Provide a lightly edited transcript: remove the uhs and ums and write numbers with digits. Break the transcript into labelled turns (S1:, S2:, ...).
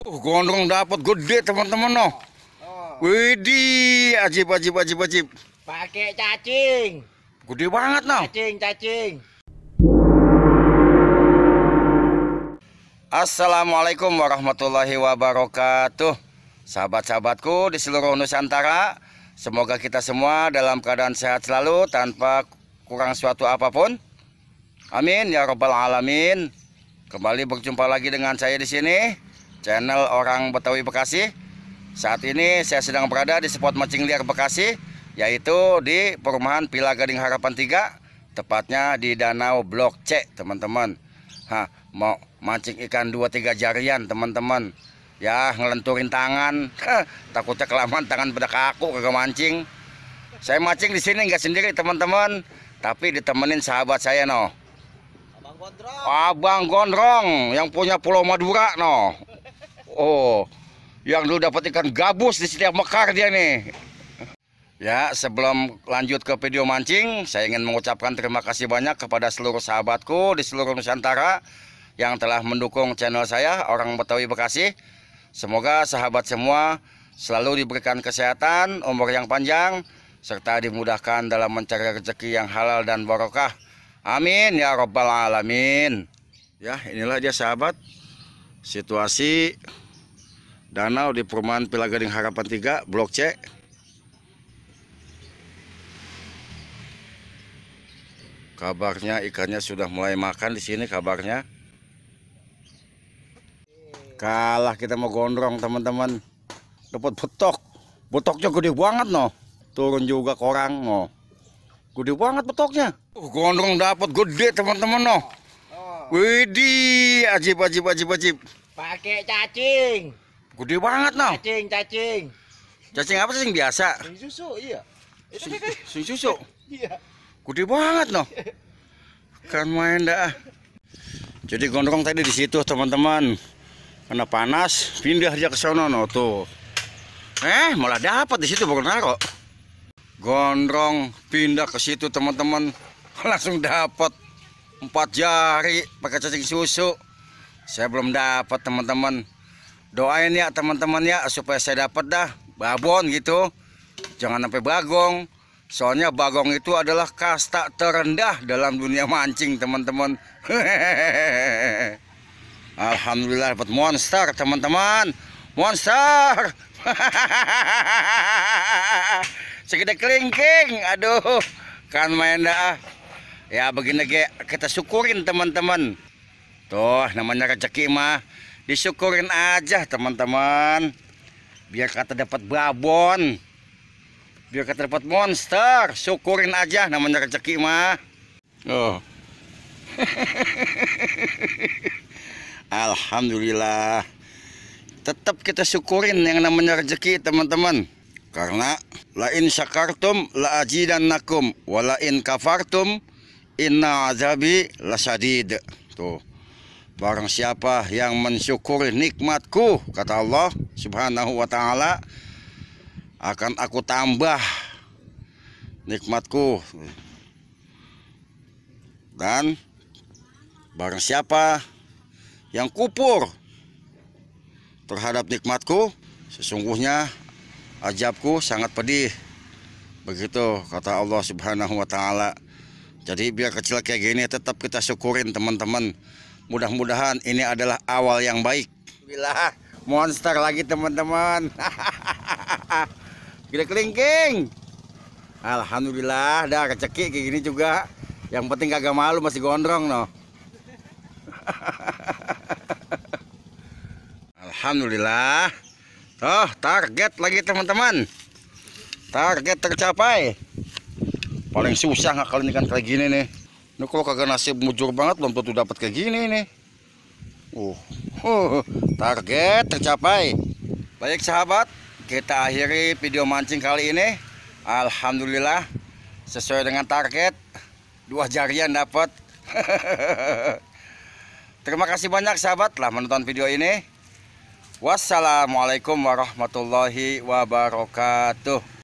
S1: Gondrong dapat gede teman-teman noh. Widih, ajib.
S2: Pakai cacing.
S1: Gede banget noh.
S2: Cacing.
S1: Assalamualaikum warahmatullahi wabarakatuh. Sahabat-sahabatku di seluruh Nusantara, semoga kita semua dalam keadaan sehat selalu tanpa kurang suatu apapun. Amin ya robbal alamin. Kembali berjumpa lagi dengan saya di sini, channel Orang Betawi Bekasi. Saat ini saya sedang berada di spot mancing liar Bekasi, yaitu di perumahan Villa Gading Harapan 3, tepatnya di Danau Blok C, teman-teman. Mau mancing ikan 2-3 jarian, teman-teman. Ya, ngelenturin tangan. Takutnya kelamaan tangan pada kaku kagak mancing. Saya mancing di sini nggak sendiri, teman-teman, tapi ditemenin sahabat saya noh. Abang Gondrong yang punya Pulau Madura noh. Oh, yang dulu dapat ikan gabus di setiap mekar dia nih. Ya, sebelum lanjut ke video mancing, saya ingin mengucapkan terima kasih banyak kepada seluruh sahabatku di seluruh Nusantara yang telah mendukung channel saya, Orang Betawi Bekasi. Semoga sahabat semua selalu diberikan kesehatan, umur yang panjang, serta dimudahkan dalam mencari rezeki yang halal dan barokah. Amin ya robbal alamin. Ya, inilah dia sahabat, situasi danau di perumahan Villa Gading Harapan 3, Blok C. Kabarnya ikannya sudah mulai makan di sini kabarnya. Kalah kita mau gondrong, teman-teman. Dapat betok. Betoknya gede banget noh. Turun juga korang noh. Gede banget betoknya. Gondrong dapat gede, teman-teman noh. Widih, ajib.
S2: Pakai cacing.
S1: Gede banget noh.
S2: Cacing.
S1: Cacing apa, cacing biasa?
S2: Cacing susu, iya.
S1: Cacing susu.
S2: Iya.
S1: Gede banget noh. Kan main dah. Jadi gondrong tadi di situ, teman-teman. Karena panas, pindah dia ke sono noh tuh. Malah dapat di situ baru naro. Gondrong pindah ke situ, teman-teman. Langsung dapat 4 jari pakai cacing susu. Saya belum dapat, teman-teman. Doain ya teman-teman ya supaya saya dapat dah babon gitu. Jangan sampai bagong. Soalnya bagong itu adalah kasta terendah dalam dunia mancing, teman-teman. Alhamdulillah dapat monster, teman-teman. Monster. Segede kelingking. Aduh, kan main dah. Ya begini kita syukurin, teman-teman. Tuh namanya rezeki mah disyukurin aja, teman-teman. Biar kata dapat babon, biar kata dapat monster, syukurin aja namanya rezeki mah. Oh. Alhamdulillah. Tetap kita syukurin yang namanya rezeki, teman-teman. Karena la in syakartum la azidannakum wa la in kafartum inna azabi lasyadid. Tuh. Barang siapa yang mensyukuri nikmatku, kata Allah Subhanahu wa taala, akan aku tambah nikmatku. Dan barang siapa yang kufur terhadap nikmatku, sesungguhnya azabku sangat pedih. Begitu kata Allah Subhanahu wa taala. Jadi biar kecil kayak gini tetap kita syukurin, teman-teman. Mudah-mudahan ini adalah awal yang baik. Bila monster lagi, teman-teman. Gede kelingking. Alhamdulillah dah rezeki kayak gini juga. Yang penting kagak malu masih gondrong noh. Alhamdulillah. Oh, target lagi, teman-teman. Target tercapai. Paling susah ngakalin ikan kayak gini nih. Ini kalau kagak nasib mujur banget belum tentu dapat kayak gini nih. Target tercapai. Baik sahabat, kita akhiri video mancing kali ini. Alhamdulillah sesuai dengan target, 2 jarian dapat. Terima kasih banyak sahabat telah menonton video ini. Wassalamualaikum warahmatullahi wabarakatuh.